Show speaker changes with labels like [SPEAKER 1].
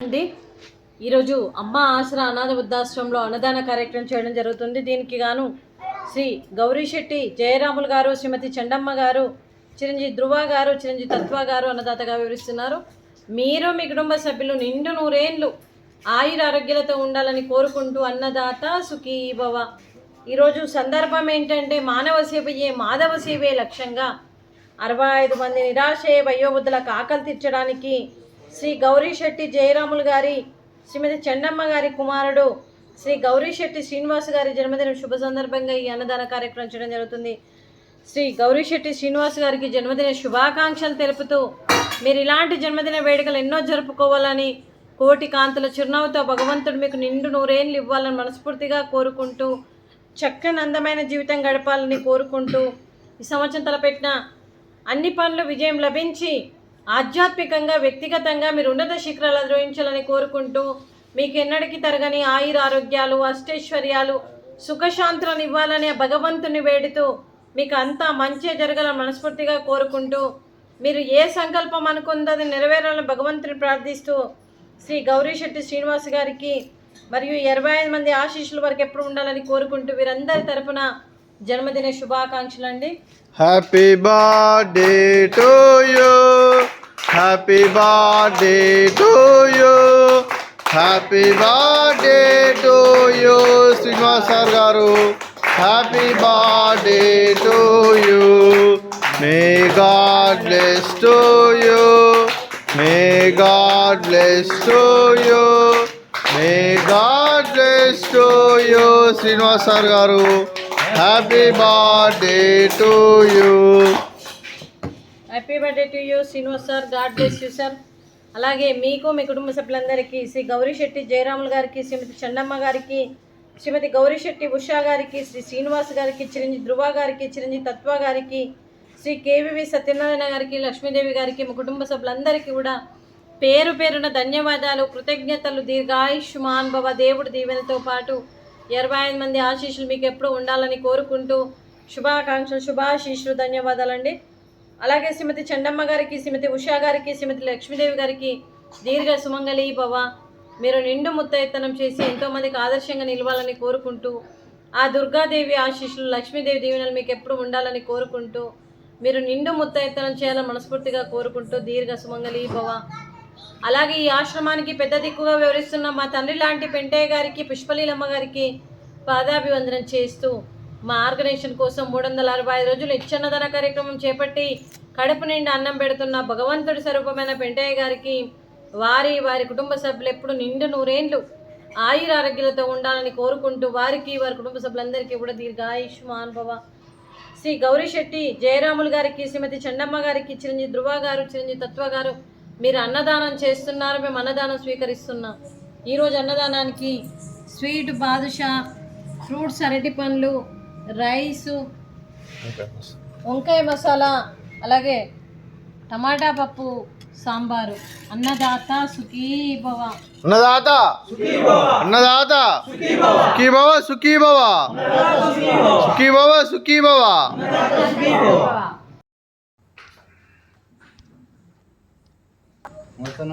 [SPEAKER 1] అండి ఈరోజు అమ్మ ఆసరా అనాథ వృద్ధాశ్రమంలో అన్నదాన కార్యక్రమం చేయడం జరుగుతుంది. దీనికి గాను శ్రీ గౌరీశెట్టి జయరాములు గారు, శ్రీమతి చండమ్మ గారు, చిరంజీవి ధృవ గారు, చిరంజీవి తత్వ గారు అన్నదాతగా వివరిస్తున్నారు. మీరు మీ కుటుంబ సభ్యులు నిండు నూరేండ్లు ఆయుర ఆరోగ్యాలతో ఉండాలని కోరుకుంటూ అన్నదాత సుఖీ భవ. ఈరోజు సందర్భం ఏంటంటే మానవ సేవయే మాధవ సేవే లక్ష్యంగా 65 మంది నిరాశయ వయోవృద్ధులకు ఆకలి తీర్చడానికి శ్రీ గౌరీశెట్టి జయరాములు గారి, శ్రీమతి చండమ్మ గారి కుమారుడు శ్రీ గౌరీశెట్టి శ్రీనివాస్ గారి జన్మదిన శుభ సందర్భంగా ఈ అన్నదాన కార్యక్రమం చేయడం జరుగుతుంది. శ్రీ గౌరీశెట్టి శ్రీనివాస్ గారికి జన్మదిన శుభాకాంక్షలు తెలుపుతూ మీరు ఇలాంటి జన్మదిన వేడుకలు ఎన్నో జరుపుకోవాలని, కోటి కాంతుల చిరునవ్వుతో భగవంతుడు మీకు నిండు నూరేళ్ళు ఇవ్వాలని మనస్ఫూర్తిగా కోరుకుంటూ, చక్కని అందమైన జీవితం గడపాలని కోరుకుంటూ, ఈ సంవత్సరం తలపెట్టిన అన్ని పనులు విజయం లభించి ఆధ్యాత్మికంగా వ్యక్తిగతంగా మీరు ఉన్నత శిఖరాలు అధిరోహించాలని కోరుకుంటూ, మీకు ఎన్నటికీ తరగని ఆయుర ఆరోగ్యాలు, అష్టైశ్వర్యాలు, సుఖశాంతులను ఇవ్వాలని భగవంతుని వేడుతూ మీకు అంతా మంచి జరగాలని మనస్ఫూర్తిగా కోరుకుంటూ, మీరు ఏ సంకల్పం అనుకుందో అది నెరవేరాలని భగవంతుని ప్రార్థిస్తూ శ్రీ గౌరీశెట్టి శ్రీనివాస్ గారికి మరియు 25 మంది ఆశీస్సుల వరకు ఎప్పుడు ఉండాలని కోరుకుంటూ వీరందరి తరపున జన్మదిన శుభాకాంక్షలు అండి.
[SPEAKER 2] Happy birthday to you, happy birthday to you, happy birthday to you Srinivas sir garu, happy birthday to you. May God bless to you, may God bless to you, may God bless to you Srinivas sir garu, happy birthday to you.
[SPEAKER 1] Happy birthday to you Srinivas sir, God bless you sir. అలాగే మీకు మీ కుటుంబ సభ్యులందరికీ శ్రీ గౌరీశెట్టి జయరాములు గారికి, శ్రీమతి చండమ్మ గారికి, శ్రీమతి గౌరీశెట్టి ఉషా గారికి, శ్రీ శ్రీనివాస్ గారికి, చిరంజీవి ధృవ గారికి, చిరంజీవి తత్వ గారికి, శ్రీ కేవీవి సత్యనారాయణ గారికి, లక్ష్మీదేవి గారికి, మా కుటుంబ సభ్యులందరికీ కూడా పేరు పేరున ధన్యవాదాలు, కృతజ్ఞతలు. దీర్ఘాయుష్మాన్ భవ. దేవుడు దీవెనతో పాటు 25 మంది ఆశీస్సులు మీకు ఎప్పుడు ఉండాలని కోరుకుంటూ శుభాకాంక్షలు, శుభాశీస్సులు, ధన్యవాదాలండి. అలాగే శ్రీమతి చండమ్మ గారికి, శ్రీమతి ఉషా గారికి, శ్రీమతి లక్ష్మీదేవి గారికి దీర్ఘ సుమంగళి భవ. మీరు నిండు ముత్తైతనం చేసి ఎంతోమందికి ఆదర్శంగా నిలవాలని కోరుకుంటూ, ఆ దుర్గాదేవి ఆశీస్సులు, లక్ష్మీదేవి దీవెనలు మీకు ఎప్పుడు ఉండాలని కోరుకుంటూ, మీరు నిండు ముత్తైతనం చేయాలని మనస్ఫూర్తిగా కోరుకుంటూ దీర్ఘ సుమంగళి భవ. అలాగే ఈ ఆశ్రమానికి పెద్ద దిక్కుగా వివరిస్తున్న మా తండ్రి లాంటి పెంటయ్య గారికి, పుష్పలీలమ్మ గారికి పాదాభివందనం చేస్తూ మా ఆర్గనైజేషన్ కోసం 365 రోజులు ఇచ్చన్నదాన కార్యక్రమం చేపట్టి కడుపు నిండా అన్నం పెడుతున్న భగవంతుడి స్వరూపమైన పెంటయ్య గారికి, వారి కుటుంబ సభ్యులు ఎప్పుడు నిండు నూరేండ్లు ఆయుర ఆరోగ్యాలతో ఉండాలని కోరుకుంటూ వారికి, వారి కుటుంబ సభ్యులందరికీ కూడా దీర్ఘాయుష్మాన్ భవ. శ్రీ గౌరీశెట్టి జయరాములు గారికి, శ్రీమతి చండమ్మ గారికి, చిరంజీవి ధృవ గారు, చిరంజీవి తత్వ గారు మీరు అన్నదానం చేస్తున్నారు, మేము అన్నదానం స్వీకరిస్తున్నాం. ఈరోజు అన్నదానానికి స్వీట్ బాదుషా, ఫ్రూట్స్, అరటి పండ్లు, రైసు, వంకాయ మసాలా, అలాగే టమాటా పప్పు, సాంబారు. అన్నదాత సుఖీ భవ.
[SPEAKER 2] అన్నదాత అన్నదాత సుఖీ భవ, సుఖీ భవ, సుఖీ భవ, సుఖీ భవ.
[SPEAKER 3] మొత్తం